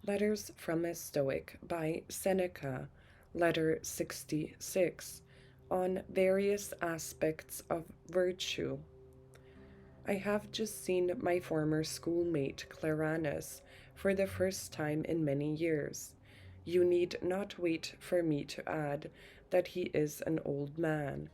Letters from a Stoic by Seneca, Letter 66, on various aspects of virtue. I have just seen my former schoolmate Claranus for the first time in many years. You need not wait for me to add that he is an old man,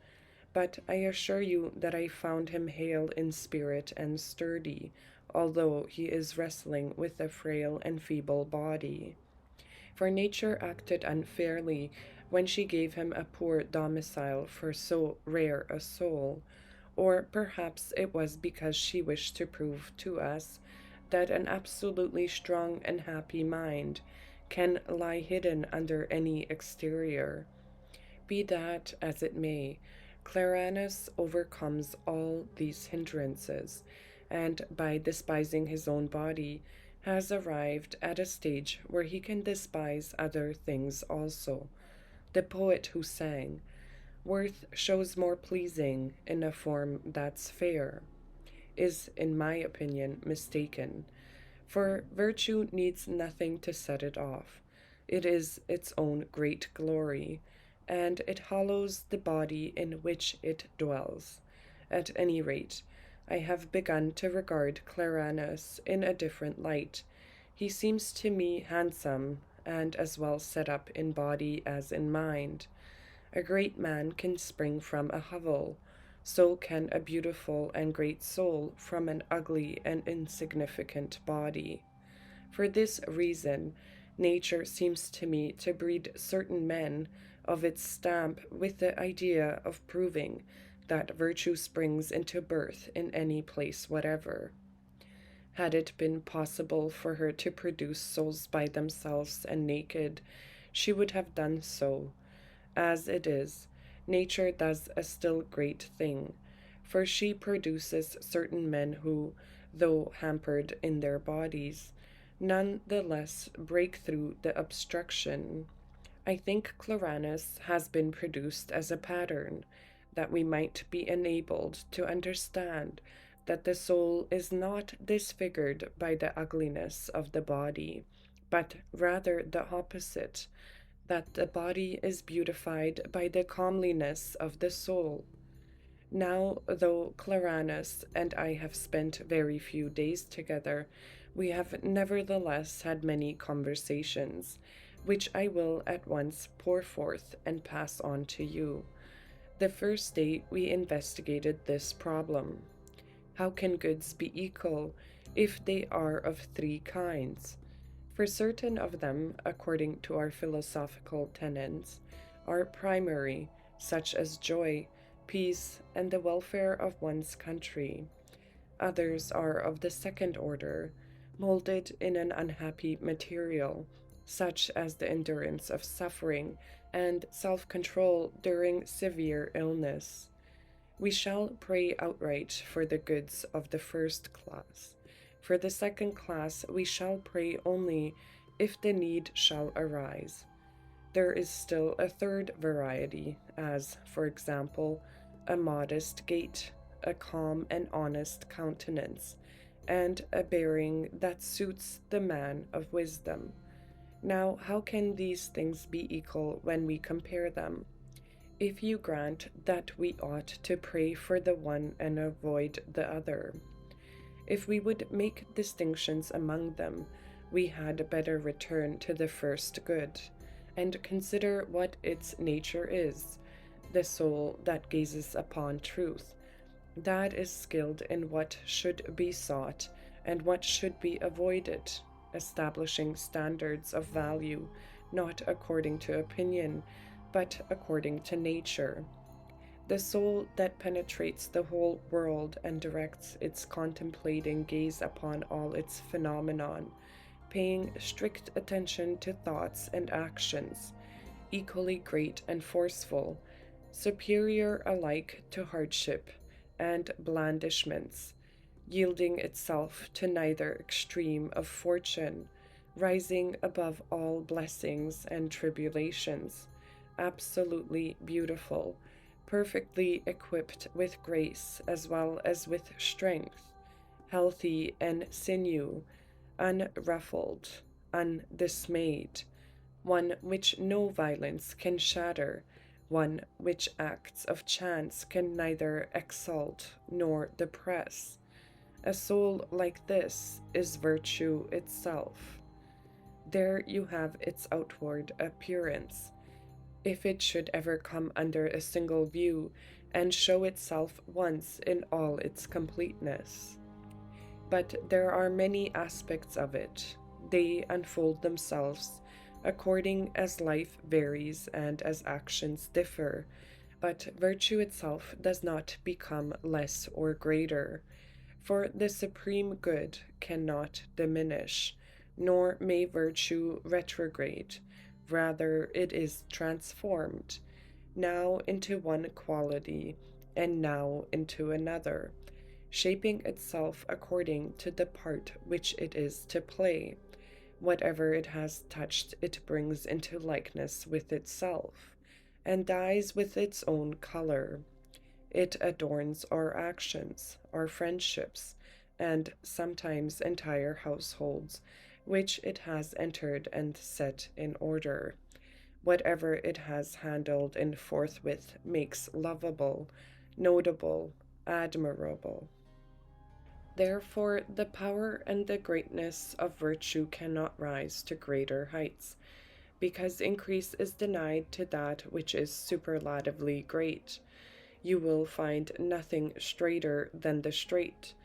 but I assure you that I found him hale in spirit and sturdy, although he is wrestling with a frail and feeble body. For nature acted unfairly when she gave him a poor domicile for so rare a soul, or perhaps it was because she wished to prove to us that an absolutely strong and happy mind can lie hidden under any exterior. Be that as it may, Claranus overcomes all these hindrances, and by despising his own body, has arrived at a stage where he can despise other things also. The poet who sang, "Worth shows more pleasing in a form that's fair," is, in my opinion, mistaken, for virtue needs nothing to set it off. It is its own great glory, and it hallows the body in which it dwells. At any rate, I have begun to regard Claranus in a different light. He seems to me handsome, and as well set up in body as in mind. A great man can spring from a hovel, so can a beautiful and great soul from an ugly and insignificant body. For this reason, nature seems to me to breed certain men of its stamp with the idea of proving that virtue springs into birth in any place whatever. Had it been possible for her to produce souls by themselves and naked, she would have done so. As it is, nature does a still great thing, for she produces certain men who, though hampered in their bodies, none the less break through the obstruction. I think Claranus has been produced as a pattern, that we might be enabled to understand that the soul is not disfigured by the ugliness of the body, but rather the opposite, that the body is beautified by the comeliness of the soul. Now, though Claranus and I have spent very few days together, we have nevertheless had many conversations, which I will at once pour forth and pass on to you. The first day we investigated this problem. How can goods be equal if they are of three kinds? For certain of them, according to our philosophical tenets, are primary, such as joy, peace, and the welfare of one's country. Others are of the second order, molded in an unhappy material, such as the endurance of suffering and self control during severe illness. We shall pray outright for the goods of the first class. For the second class, we shall pray only if the need shall arise. There is still a third variety, as, for example, a modest gait, a calm and honest countenance, and a bearing that suits the man of wisdom. Now, how can these things be equal when we compare them? If you grant that we ought to pray for the one and avoid the other, if we would make distinctions among them, we had better return to the first good, and consider what its nature is, the soul that gazes upon truth, that is skilled in what should be sought and what should be avoided, establishing standards of value not according to opinion, but according to nature. The soul that penetrates the whole world and directs its contemplating gaze upon all its phenomenon, paying strict attention to thoughts and actions, equally great and forceful, superior alike to hardship and blandishments, yielding itself to neither extreme of fortune, rising above all blessings and tribulations, absolutely beautiful, perfectly equipped with grace as well as with strength, healthy and sinew, unruffled, undismayed, one which no violence can shatter, one which acts of chance can neither exalt nor depress. A soul like this is virtue itself. There you have its outward appearance. If it should ever come under a single view and show itself once in all its completeness. But there are many aspects of it. They unfold themselves according as life varies and as actions differ. But virtue itself does not become less or greater, for the supreme good cannot diminish, nor may virtue retrograde. Rather, it is transformed, now into one quality, and now into another, shaping itself according to the part which it is to play. Whatever it has touched, it brings into likeness with itself, and dyes with its own color. It adorns our actions, our friendships, and sometimes entire households, which it has entered and set in order. Whatever it has handled and forthwith makes lovable, notable, admirable. Therefore, the power and the greatness of virtue cannot rise to greater heights, because increase is denied to that which is superlatively great. You will find nothing straighter than the straight,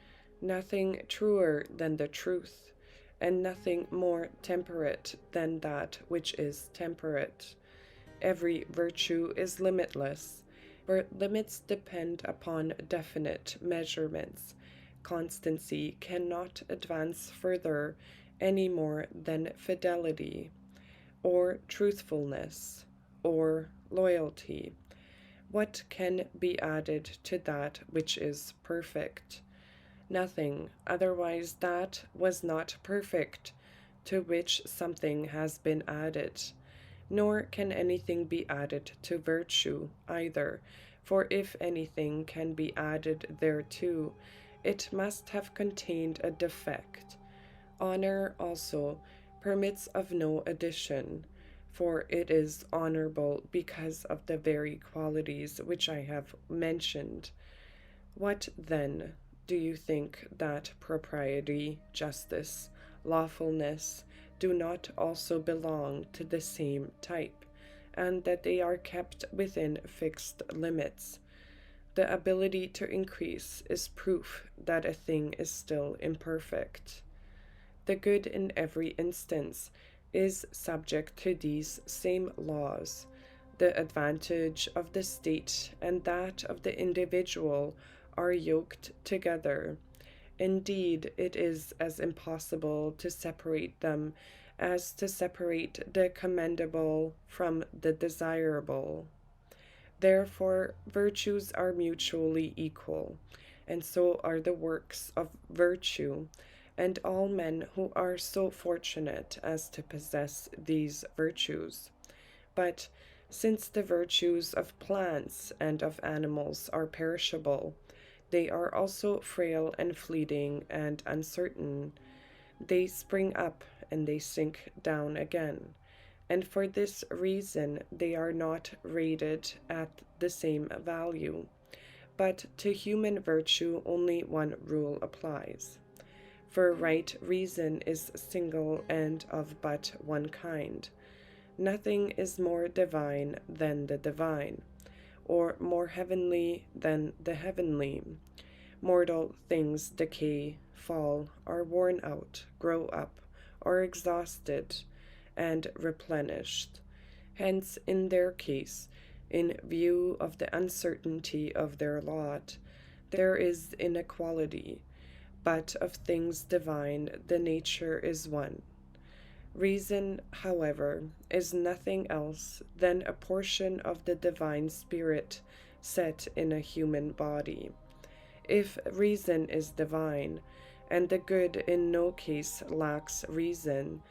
nothing truer than the truth, and nothing more temperate than that which is temperate. Every virtue is limitless, for limits depend upon definite measurements. Constancy cannot advance further any more than fidelity, or truthfulness, or loyalty. What can be added to that which is perfect? Nothing, otherwise that was not perfect, to which something has been added. Nor can anything be added to virtue either, for if anything can be added thereto, it must have contained a defect. Honor also permits of no addition, for it is honorable because of the very qualities which I have mentioned. What, then, do you think that propriety, justice, lawfulness do not also belong to the same type, and that they are kept within fixed limits? The ability to increase is proof that a thing is still imperfect. The good in every instance is subject to these same laws. The advantage of the state and that of the individual are yoked together. Indeed, it is as impossible to separate them as to separate the commendable from the desirable. Therefore, virtues are mutually equal, and so are the works of virtue, and all men who are so fortunate as to possess these virtues. But since the virtues of plants and of animals are perishable, they are also frail and fleeting and uncertain. They spring up and they sink down again, and for this reason they are not rated at the same value. But to human virtue only one rule applies. For right reason is single and of but one kind. Nothing is more divine than the divine, or more heavenly than the heavenly. Mortal things decay, fall, are worn out, grow up, are exhausted, and replenished. Hence, in their case, in view of the uncertainty of their lot, there is inequality, but of things divine the nature is one. Reason, however, is nothing else than a portion of the divine spirit set in a human body. If reason is divine, and the good in no case lacks reason,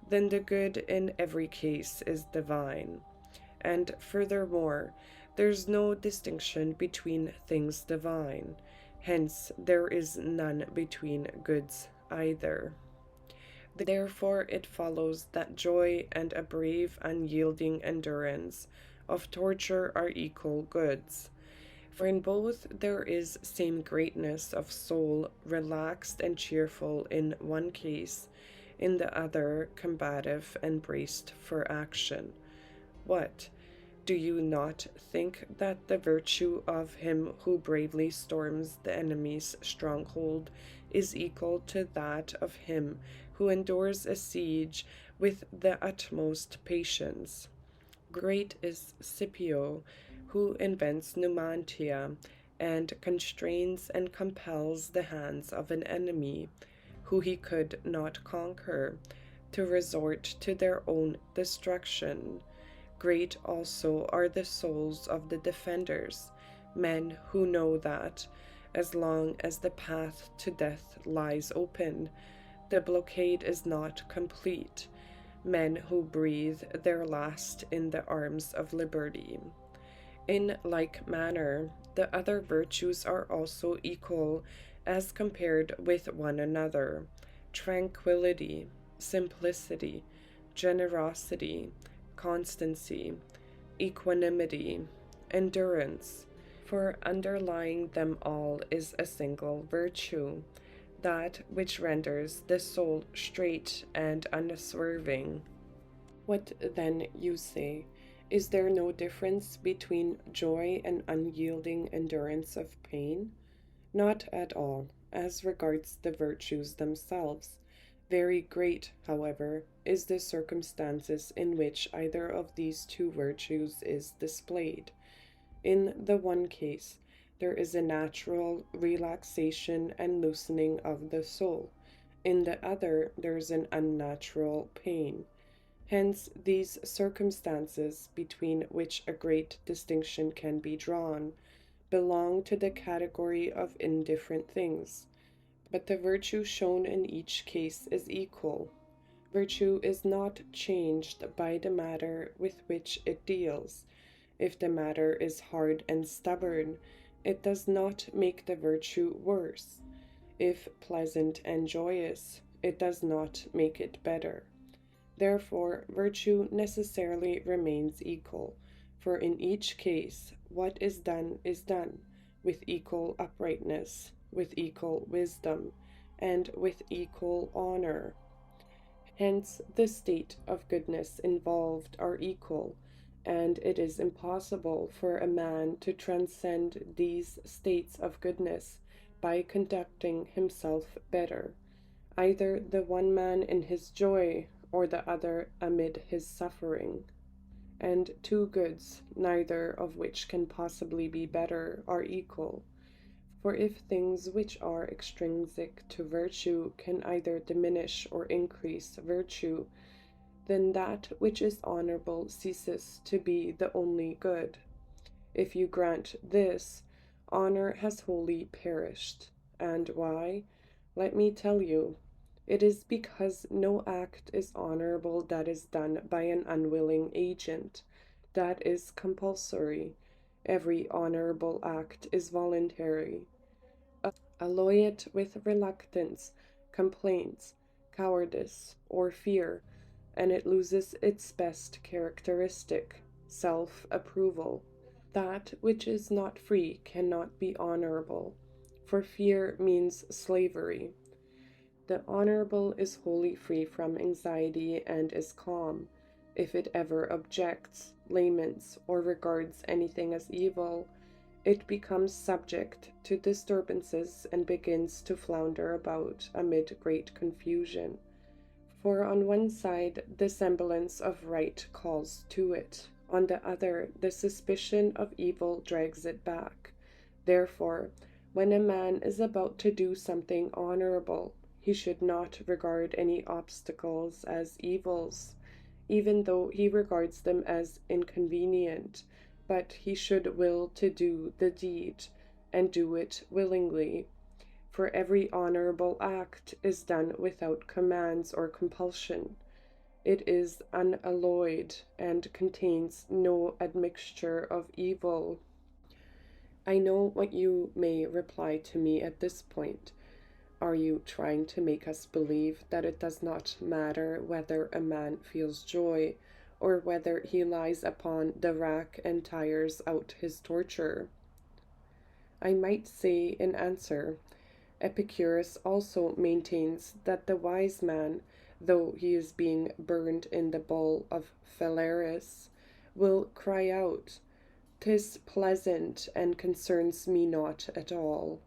then the good in every case is divine. And furthermore, there's no distinction between things divine. Hence, there is none between goods either. Therefore, it follows that joy and a brave, unyielding endurance of torture are equal goods. For in both there is same greatness of soul, relaxed and cheerful in one case, in the other combative and braced for action. What? Do you not think that the virtue of him who bravely storms the enemy's stronghold is equal to that of him who endures a siege with the utmost patience? Great is Scipio, who invents Numantia, and constrains and compels the hands of an enemy, who he could not conquer, to resort to their own destruction. Great also are the souls of the defenders, men who know that, as long as the path to death lies open, the blockade is not complete, men who breathe their last in the arms of liberty. In like manner, the other virtues are also equal as compared with one another: tranquility, simplicity, generosity, constancy, equanimity, endurance. For underlying them all is a single virtue, that which renders the soul straight and unswerving. What then, you say? Is there no difference between joy and unyielding endurance of pain? Not at all, as regards the virtues themselves. Very great, however, is the circumstances in which either of these two virtues is displayed. In the one case, there is a natural relaxation and loosening of the soul. In the other, there is an unnatural pain. Hence, these circumstances, between which a great distinction can be drawn, belong to the category of indifferent things. But the virtue shown in each case is equal. Virtue is not changed by the matter with which it deals. If the matter is hard and stubborn, it does not make the virtue worse. If pleasant and joyous, it does not make it better. Therefore, virtue necessarily remains equal, for in each case what is done with equal uprightness, with equal wisdom, and with equal honor. Hence, the state of goodness involved are equal, and it is impossible for a man to transcend these states of goodness by conducting himself better, either the one man in his joy or the other amid his suffering. And two goods, neither of which can possibly be better, are equal. For if things which are extrinsic to virtue can either diminish or increase virtue, then that which is honorable ceases to be the only good. If you grant this, honor has wholly perished. And why? Let me tell you. It is because no act is honorable that is done by an unwilling agent. That is compulsory. Every honorable act is voluntary. Alloy it with reluctance, complaints, cowardice, or fear, and it loses its best characteristic, self approval. That which is not free cannot be honorable, for fear means slavery. The honorable is wholly free from anxiety and is calm. If it ever objects, laments, or regards anything as evil, it becomes subject to disturbances and begins to flounder about amid great confusion. For on one side the semblance of right calls to it, on the other the suspicion of evil drags it back. Therefore, when a man is about to do something honorable, he should not regard any obstacles as evils, even though he regards them as inconvenient, but he should will to do the deed, and do it willingly. For every honorable act is done without commands or compulsion. It is unalloyed and contains no admixture of evil. I know what you may reply to me at this point. Are you trying to make us believe that it does not matter whether a man feels joy or whether he lies upon the rack and tires out his torture? I might say in answer, Epicurus also maintains that the wise man, though he is being burned in the bowl of Phalaris, will cry out, "'Tis pleasant and concerns me not at all."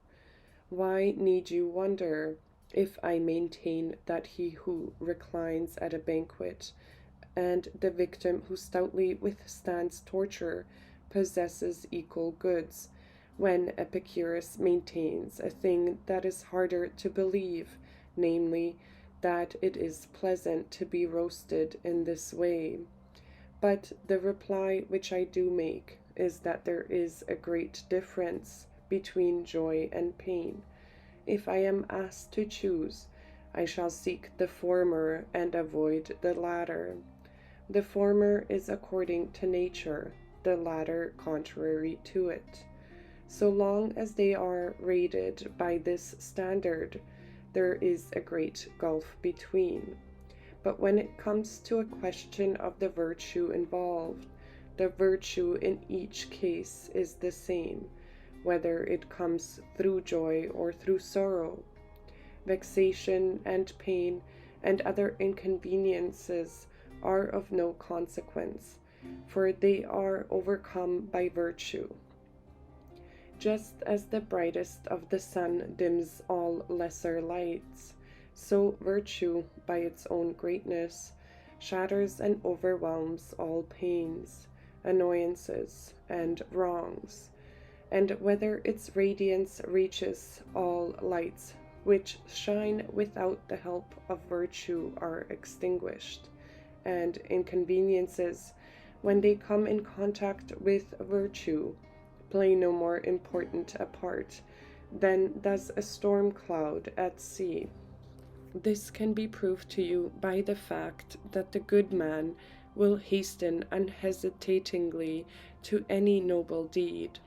Why need you wonder if I maintain that he who reclines at a banquet and the victim who stoutly withstands torture possesses equal goods, when Epicurus maintains a thing that is harder to believe, namely, that it is pleasant to be roasted in this way? But the reply which I do make is that there is a great difference between joy and pain. If I am asked to choose, I shall seek the former and avoid the latter. The former is according to nature, the latter contrary to it. So long as they are rated by this standard, there is a great gulf between. But when it comes to a question of the virtue involved, the virtue in each case is the same, whether it comes through joy or through sorrow. Vexation and pain and other inconveniences are of no consequence, for they are overcome by virtue. Just as the brightest of the sun dims all lesser lights, so virtue, by its own greatness, shatters and overwhelms all pains, annoyances, and wrongs. And whether its radiance reaches all lights which shine without the help of virtue are extinguished, and inconveniences, when they come in contact with virtue, play no more important a part than does a storm cloud at sea. This can be proved to you by the fact that the good man will hasten unhesitatingly to any noble deed,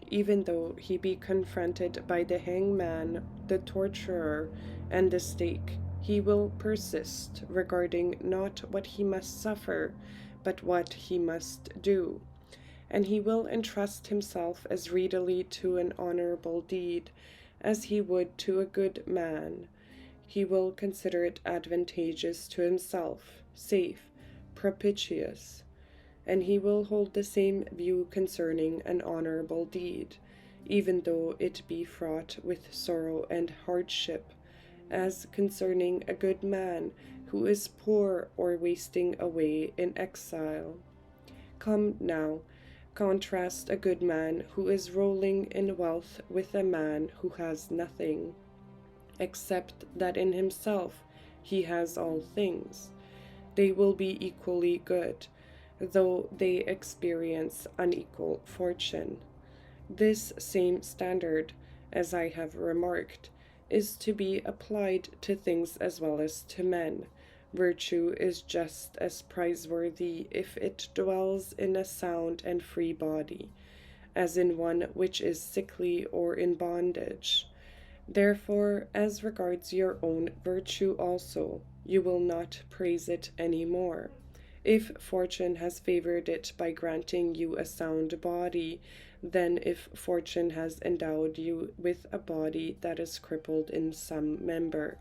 even though he be confronted by the hangman, the torturer, and the stake. He will persist, regarding not what he must suffer, but what he must do. And he will entrust himself as readily to an honorable deed as he would to a good man. He will consider it advantageous to himself, safe, propitious, and he will hold the same view concerning an honorable deed, even though it be fraught with sorrow and hardship, as concerning a good man who is poor or wasting away in exile. Come now, contrast a good man who is rolling in wealth with a man who has nothing, except that in himself he has all things. They will be equally good, though they experience unequal fortune. This same standard, as I have remarked, is to be applied to things as well as to men. Virtue is just as praiseworthy if it dwells in a sound and free body, as in one which is sickly or in bondage. Therefore, as regards your own virtue also, you will not praise it any more. If fortune has favored it by granting you a sound body, than if fortune has endowed you with a body that is crippled in some member,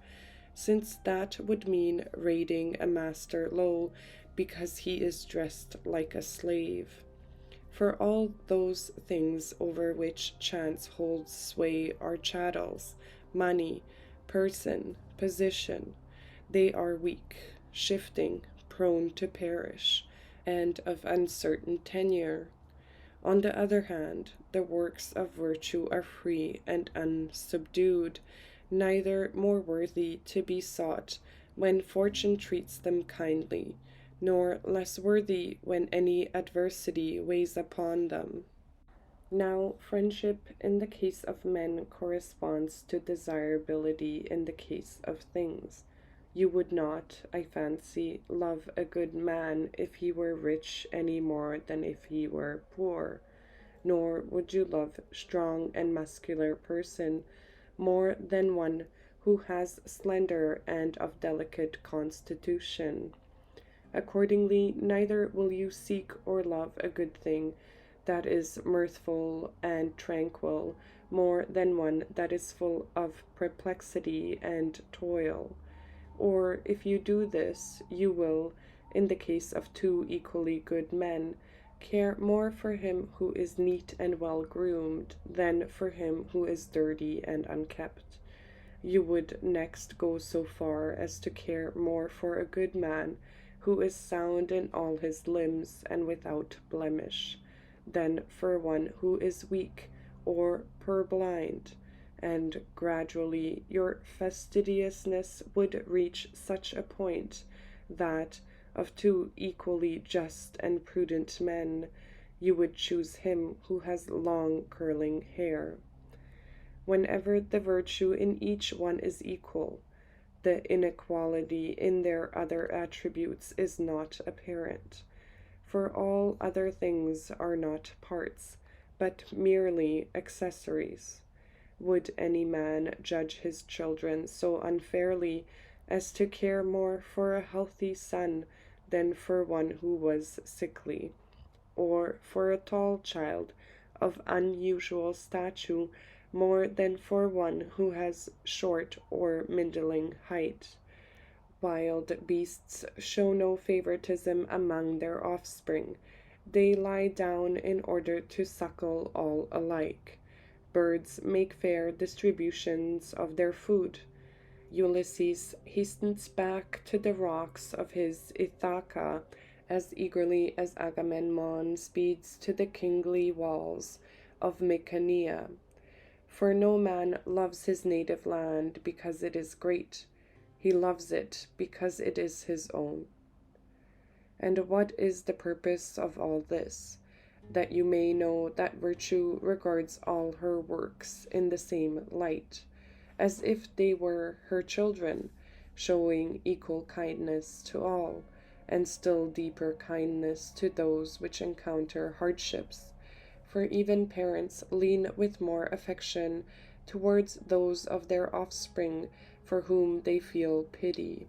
since that would mean rating a master low because he is dressed like a slave. For all those things over which chance holds sway are chattels, money, person, position. They are weak, shifting, prone to perish, and of uncertain tenure. On the other hand, the works of virtue are free and unsubdued, neither more worthy to be sought when fortune treats them kindly, nor less worthy when any adversity weighs upon them. Now, friendship in the case of men corresponds to desirability in the case of things. You would not, I fancy, love a good man if he were rich any more than if he were poor, nor would you love strong and muscular person more than one who has slender and of delicate constitution. Accordingly, neither will you seek or love a good thing that is mirthful and tranquil more than one that is full of perplexity and toil. Or if you do this, you will, in the case of two equally good men, care more for him who is neat and well groomed than for him who is dirty and unkept. You would next go so far as to care more for a good man who is sound in all his limbs and without blemish, than for one who is weak or purblind, and gradually your fastidiousness would reach such a point that, of two equally just and prudent men, you would choose him who has long curling hair. Whenever the virtue in each one is equal, the inequality in their other attributes is not apparent, for all other things are not parts, but merely accessories. Would any man judge his children so unfairly as to care more for a healthy son than for one who was sickly, or for a tall child of unusual stature more than for one who has short or middling height? Wild beasts show no favoritism among their offspring. They lie down in order to suckle all alike. Birds make fair distributions of their food. Ulysses hastens back to the rocks of his Ithaca as eagerly as Agamemnon speeds to the kingly walls of Mycenae. For no man loves his native land because it is great. He loves it because it is his own. And what is the purpose of all this? That you may know that virtue regards all her works in the same light, as if they were her children, showing equal kindness to all, and still deeper kindness to those which encounter hardships. For even parents lean with more affection towards those of their offspring for whom they feel pity.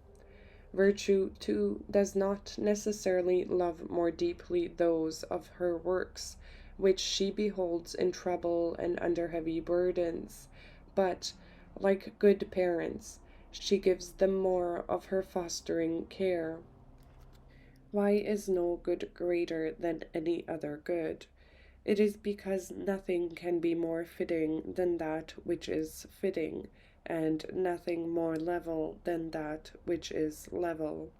Virtue, too, does not necessarily love more deeply those of her works which she beholds in trouble and under heavy burdens, but, like good parents, she gives them more of her fostering care. Why is no good greater than any other good? It is because nothing can be more fitting than that which is fitting, and nothing more level than that which is level.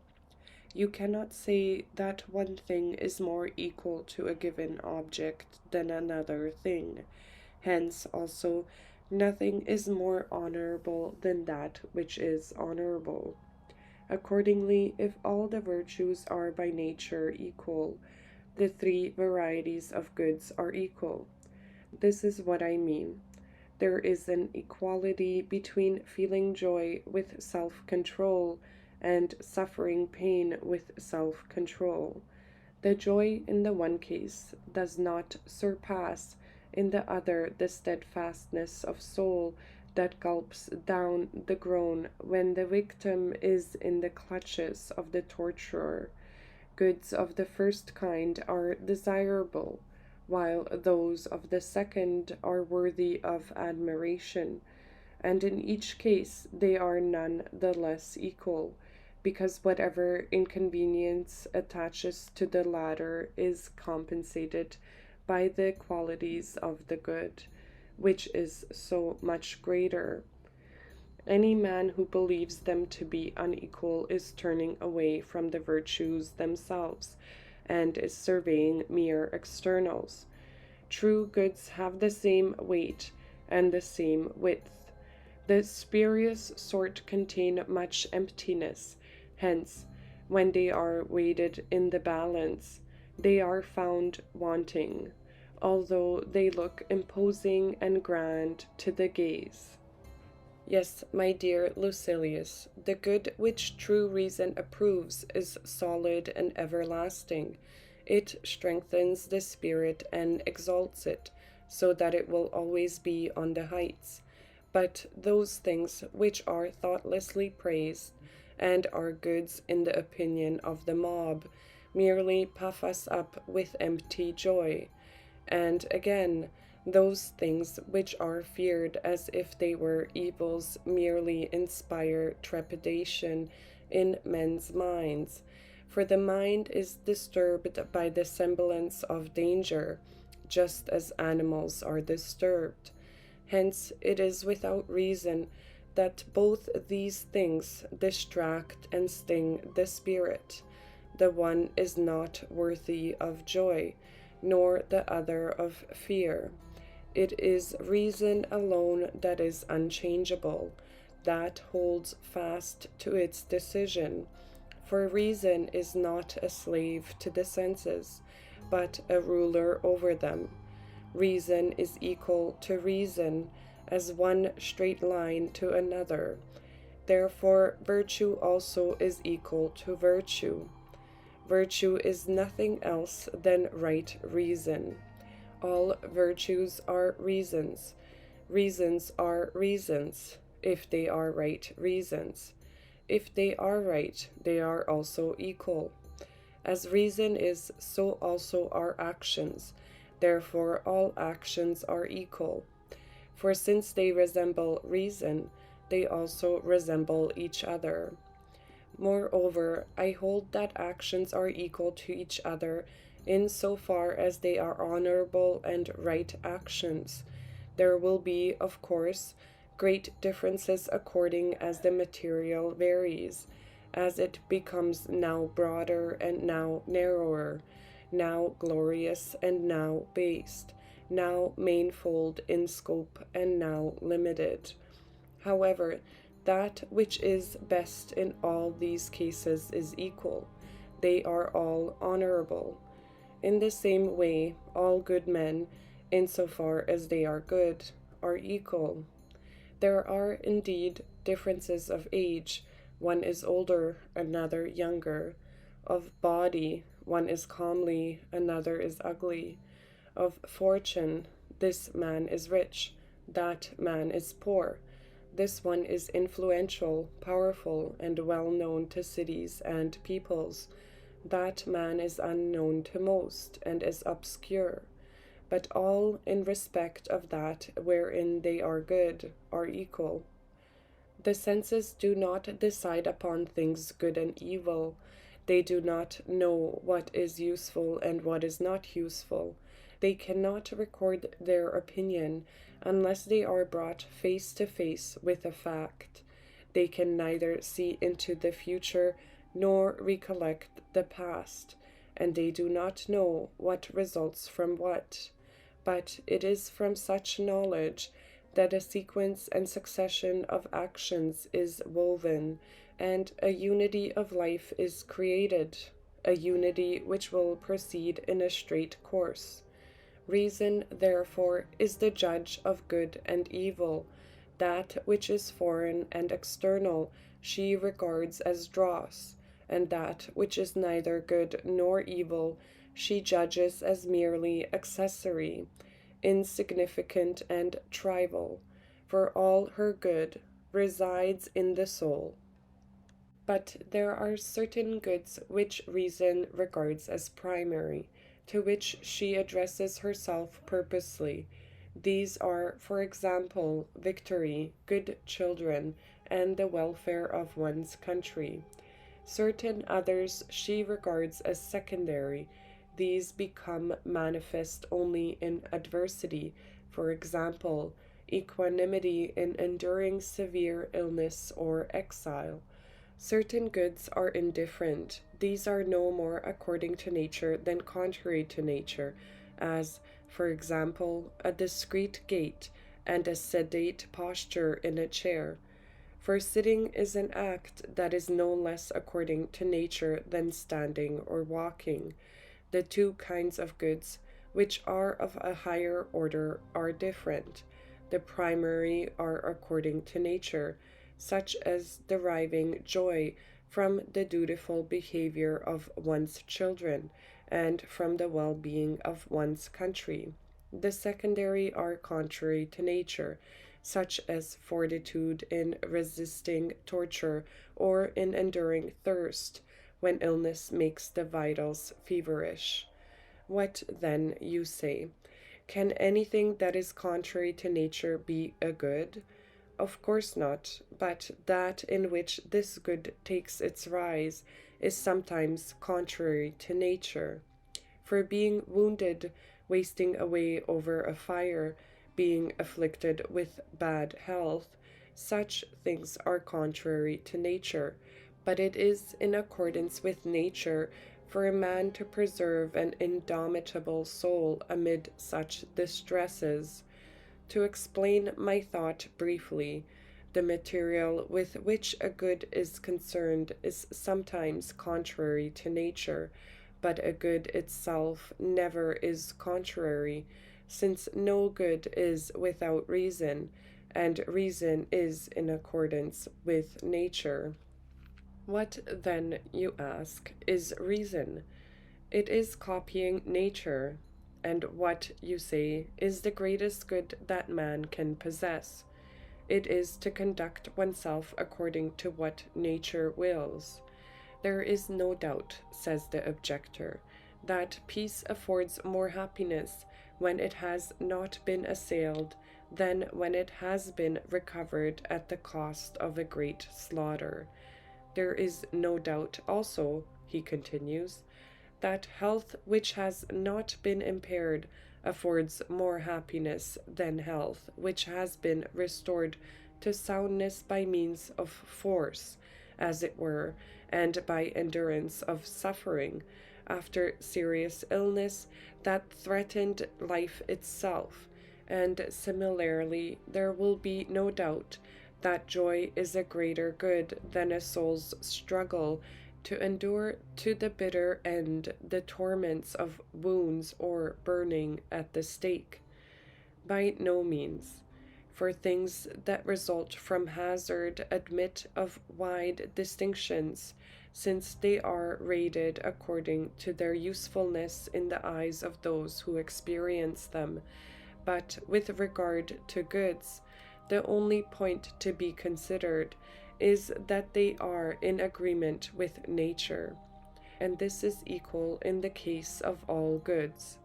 You cannot say that one thing is more equal to a given object than another thing. Hence, also, nothing is more honorable than that which is honorable. Accordingly, if all the virtues are by nature equal, the three varieties of goods are equal. This is what I mean. There is an equality between feeling joy with self control and suffering pain with self control. The joy in the one case does not surpass in the other the steadfastness of soul that gulps down the groan when the victim is in the clutches of the torturer. Goods of the first kind are desirable, while those of the second are worthy of admiration, and in each case they are none the less equal, because whatever inconvenience attaches to the latter is compensated by the qualities of the good, which is so much greater. Any man who believes them to be unequal is turning away from the virtues themselves, and is surveying mere externals. True goods have the same weight and the same width. The spurious sort contain much emptiness, hence, when they are weighed in the balance, they are found wanting, although they look imposing and grand to the gaze. Yes, my dear Lucilius, the good which true reason approves is solid and everlasting. It strengthens the spirit and exalts it, so that it will always be on the heights. But those things which are thoughtlessly praised, and are goods in the opinion of the mob, merely puff us up with empty joy. And again, those things which are feared as if they were evils merely inspire trepidation in men's minds. For the mind is disturbed by the semblance of danger, just as animals are disturbed. Hence, it is without reason that both these things distract and sting the spirit. The one is not worthy of joy, nor the other of fear. It is reason alone that is unchangeable, that holds fast to its decision. For reason is not a slave to the senses, but a ruler over them. Reason is equal to reason, as one straight line to another. Therefore, virtue also is equal to virtue. Virtue is nothing else than right reason. All virtues are reasons. Reasons are reasons, if they are right reasons. If they are right, they are also equal. As reason is, so also are actions. Therefore, all actions are equal. For since they resemble reason, they also resemble each other. Moreover, I hold that actions are equal to each other in so far as they are honorable and right actions. There will be, of course, great differences according as the material varies, as it becomes now broader and now narrower, now glorious and now based, now manifold in scope and now limited. However, that which is best in all these cases is equal. They are all honorable. In the same way, all good men, in so far as they are good, are equal. There are indeed differences of age. One is older, another younger. Of body, one is comely, another is ugly. Of fortune, this man is rich, that man is poor. This one is influential, powerful, and well known to cities and peoples. That man is unknown to most, and is obscure. But all, in respect of that wherein they are good, are equal. The senses do not decide upon things good and evil. They do not know what is useful and what is not useful. They cannot record their opinion unless they are brought face to face with a fact. They can neither see into the future nor recollect the past, and they do not know what results from what. But it is from such knowledge that a sequence and succession of actions is woven, and a unity of life is created, a unity which will proceed in a straight course. Reason, therefore, is the judge of good and evil. That which is foreign and external she regards as dross, and that which is neither good nor evil she judges as merely accessory, insignificant and trivial, for all her good resides in the soul. But there are certain goods which reason regards as primary, to which she addresses herself purposely. These are, for example, victory, good children, and the welfare of one's country. Certain others she regards as secondary. These become manifest only in adversity, for example, equanimity in enduring severe illness or exile. Certain goods are indifferent. These are no more according to nature than contrary to nature, as, for example, a discreet gait and a sedate posture in a chair. For sitting is an act that is no less according to nature than standing or walking. The two kinds of goods, which are of a higher order, are different. The primary are according to nature, such as deriving joy from the dutiful behavior of one's children and from the well being of one's country. The secondary are contrary to nature. such as fortitude in resisting torture or in enduring thirst when illness makes the vitals feverish. What then, you say? Can anything that is contrary to nature be a good? Of course not, but that in which this good takes its rise is sometimes contrary to nature. For being wounded, wasting away over a fire, being afflicted with bad health, such things are contrary to nature, but it is in accordance with nature for a man to preserve an indomitable soul amid such distresses. To explain my thought briefly, the material with which a good is concerned is sometimes contrary to nature, but a good itself never is contrary, since no good is without reason, and reason is in accordance with nature. What then, you ask, is reason? It is copying nature. And what, you say, is the greatest good that man can possess? It is to conduct oneself according to what nature wills. There is no doubt, says the objector, that peace affords more happiness when it has not been assailed than when it has been recovered at the cost of a great slaughter. There is no doubt also, he continues, that health which has not been impaired affords more happiness than health which has been restored to soundness by means of force, as it were, and by endurance of suffering, after serious illness that threatened life itself. And similarly, there will be no doubt that joy is a greater good than a soul's struggle to endure to the bitter end the torments of wounds or burning at the stake. By no means, for things that result from hazard admit of wide distinctions, since they are rated according to their usefulness in the eyes of those who experience them. But with regard to goods, the only point to be considered is that they are in agreement with nature, and this is equal in the case of all goods.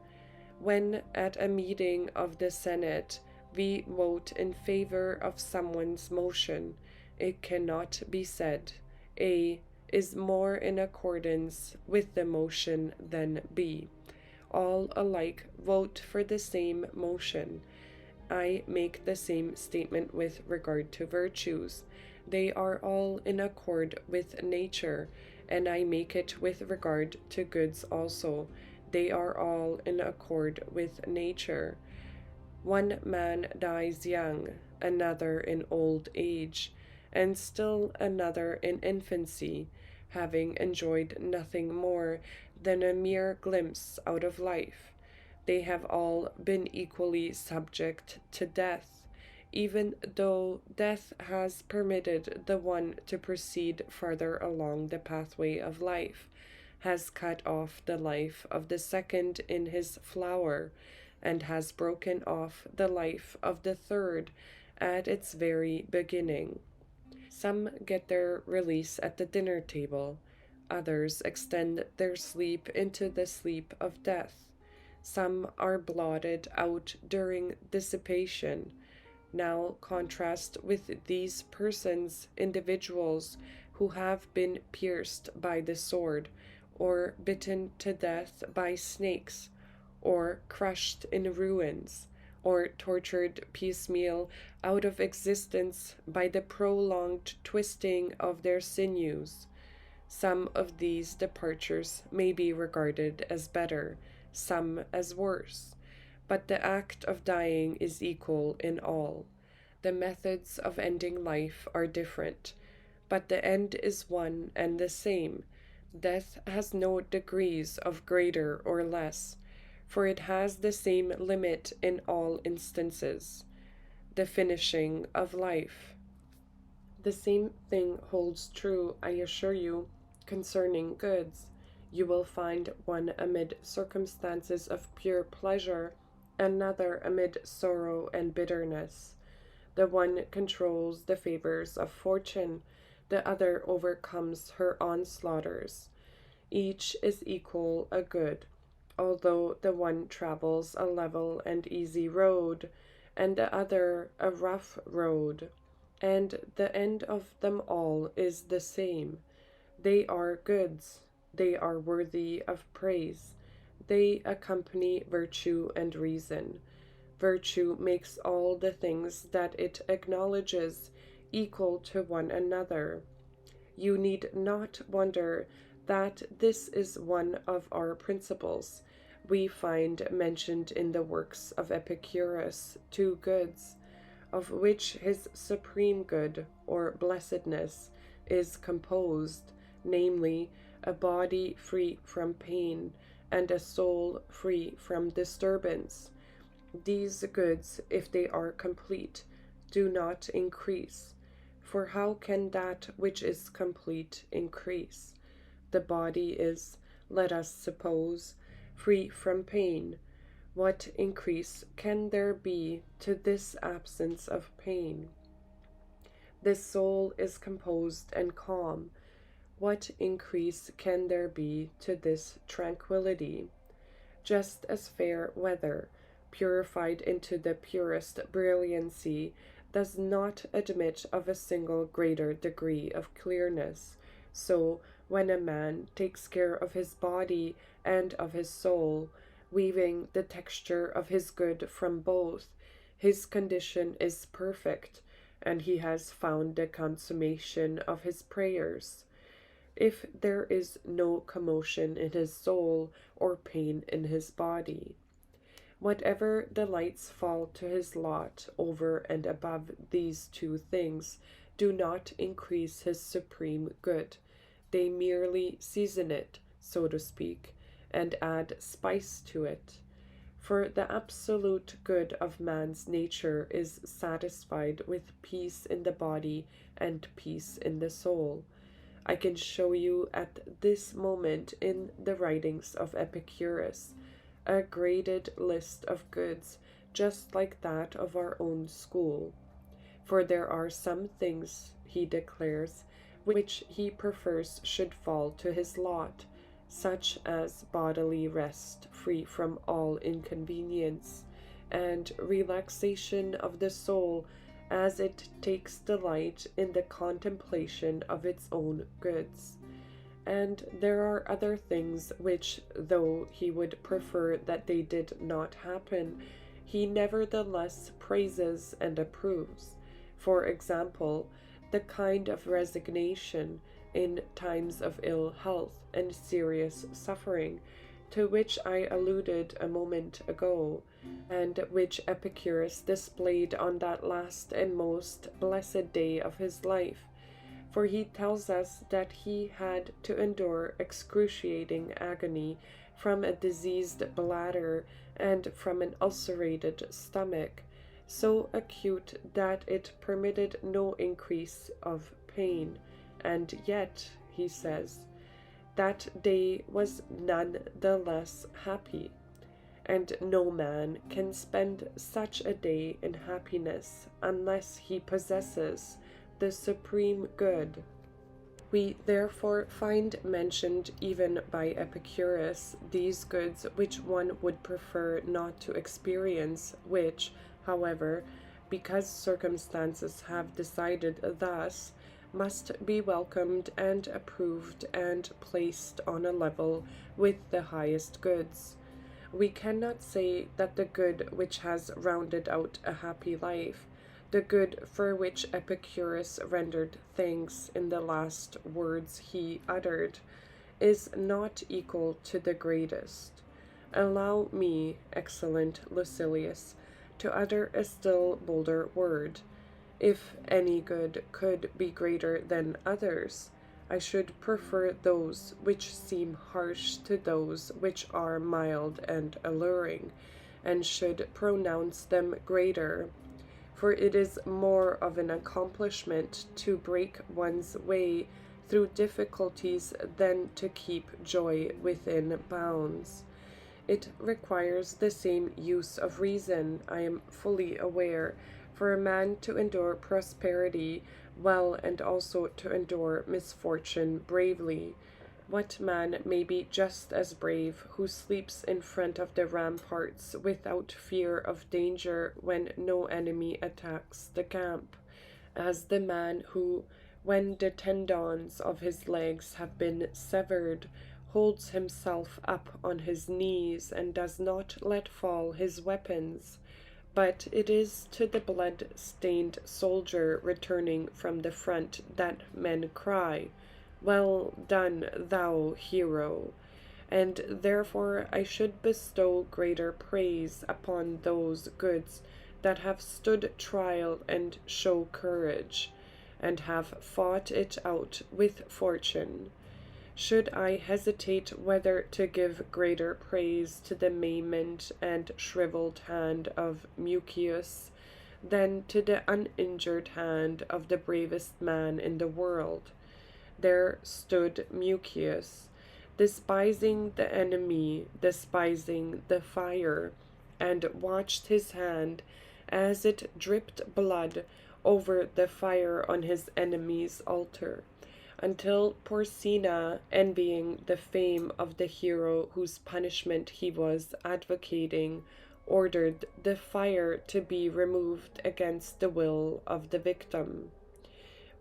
When at a meeting of the Senate we vote in favor of someone's motion, it cannot be said A is more in accordance with the motion than B. All alike vote for the same motion. I make the same statement with regard to virtues. They are all in accord with nature, and I make it with regard to goods also. They are all in accord with nature. One man dies young, another in old age, and still another in infancy, having enjoyed nothing more than a mere glimpse out of life. They have all been equally subject to death, even though death has permitted the one to proceed farther along the pathway of life, has cut off the life of the second in his flower, and has broken off the life of the third at its very beginning. Some get their release at the dinner table, others extend their sleep into the sleep of death. Some are blotted out during dissipation. Now contrast with these persons individuals who have been pierced by the sword, or bitten to death by snakes, or crushed in ruins, or tortured piecemeal out of existence by the prolonged twisting of their sinews. Some of these departures may be regarded as better, some as worse, but the act of dying is equal in all. The methods of ending life are different, but the end is one and the same. Death has no degrees of greater or less, for it has the same limit in all instances, the finishing of life. The same thing holds true, I assure you, concerning goods. You will find one amid circumstances of pure pleasure, another amid sorrow and bitterness. The one controls the favors of fortune, the other overcomes her onslaughters. Each is equal a good, although the one travels a level and easy road, and the other a rough road. And the end of them all is the same. They are goods. They are worthy of praise. They accompany virtue and reason. Virtue makes all the things that it acknowledges equal to one another. You need not wonder that this is one of our principles. We find mentioned in the works of Epicurus two goods, of which his supreme good, or blessedness, is composed, namely, a body free from pain, and a soul free from disturbance. These goods, if they are complete, do not increase. For how can that which is complete increase? The body is, let us suppose, free from pain. What increase can there be to this absence of pain? The soul is composed and calm. What increase can there be to this tranquillity? Just as fair weather, purified into the purest brilliancy, does not admit of a single greater degree of clearness, so when a man takes care of his body and of his soul, weaving the texture of his good from both, his condition is perfect, and he has found the consummation of his prayers. If there is no commotion in his soul or pain in his body, whatever delights fall to his lot over and above these two things do not increase his supreme good. They merely season it, so to speak, and add spice to it. For the absolute good of man's nature is satisfied with peace in the body and peace in the soul. I can show you at this moment in the writings of Epicurus a graded list of goods just like that of our own school. For there are some things, he declares, which he prefers should fall to his lot, such as bodily rest free from all inconvenience, and relaxation of the soul as it takes delight in the contemplation of its own goods. And there are other things which, though he would prefer that they did not happen, he nevertheless praises and approves. For example, the kind of resignation in times of ill health and serious suffering, to which I alluded a moment ago, and which Epicurus displayed on that last and most blessed day of his life. For he tells us that he had to endure excruciating agony from a diseased bladder and from an ulcerated stomach, so acute that it permitted no increase of pain. And yet, he says, that day was none the less happy, and no man can spend such a day in happiness unless he possesses the supreme good. We therefore find mentioned even by Epicurus these goods which one would prefer not to experience, which, however, because circumstances have decided thus, must be welcomed and approved and placed on a level with the highest goods. We cannot say that the good which has rounded out a happy life, the good for which Epicurus rendered thanks in the last words he uttered, is not equal to the greatest. Allow me, excellent Lucilius, to utter a still bolder word. If any good could be greater than others, I should prefer those which seem harsh to those which are mild and alluring, and should pronounce them greater. For it is more of an accomplishment to break one's way through difficulties than to keep joy within bounds. It requires the same use of reason, I am fully aware, for a man to endure prosperity well and also to endure misfortune bravely. What man may be just as brave who sleeps in front of the ramparts without fear of danger when no enemy attacks the camp, as the man who, when the tendons of his legs have been severed, holds himself up on his knees and does not let fall his weapons? But it is to the blood-stained soldier returning from the front that men cry, "Well done, thou hero!" And therefore I should bestow greater praise upon those goods that have stood trial and show courage, and have fought it out with fortune. Should I hesitate whether to give greater praise to the maimed and shriveled hand of Mucius than to the uninjured hand of the bravest man in the world? There stood Mucius, despising the enemy, despising the fire, and watched his hand as it dripped blood over the fire on his enemy's altar, until Porcina, envying the fame of the hero whose punishment he was advocating, ordered the fire to be removed against the will of the victim.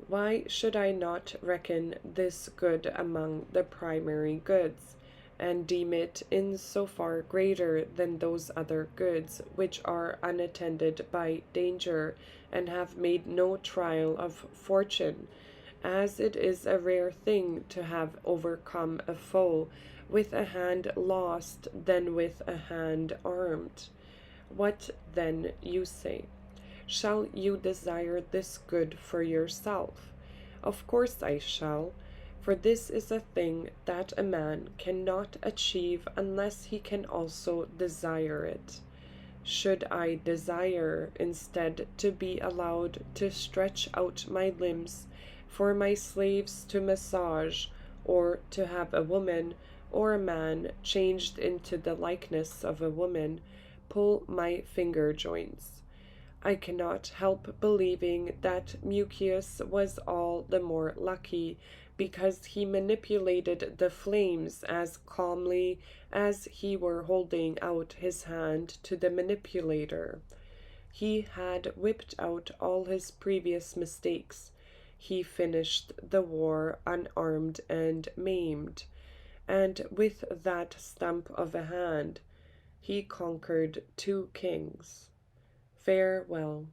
Why should I not reckon this good among the primary goods, and deem it in so far greater than those other goods which are unattended by danger and have made no trial of fortune, as it is a rare thing to have overcome a foe with a hand lost than with a hand armed? What then, you say? Shall you desire this good for yourself? Of course I shall, for this is a thing that a man cannot achieve unless he can also desire it. Should I desire, instead, to be allowed to stretch out my limbs for my slaves to massage, or to have a woman or a man changed into the likeness of a woman pull my finger joints, I cannot help believing that Mucius was all the more lucky because he manipulated the flames as calmly as he were holding out his hand to the manipulator. He had whipped out all his previous mistakes. He finished the war unarmed and maimed, and with that stump of a hand he conquered 2 kings. Farewell.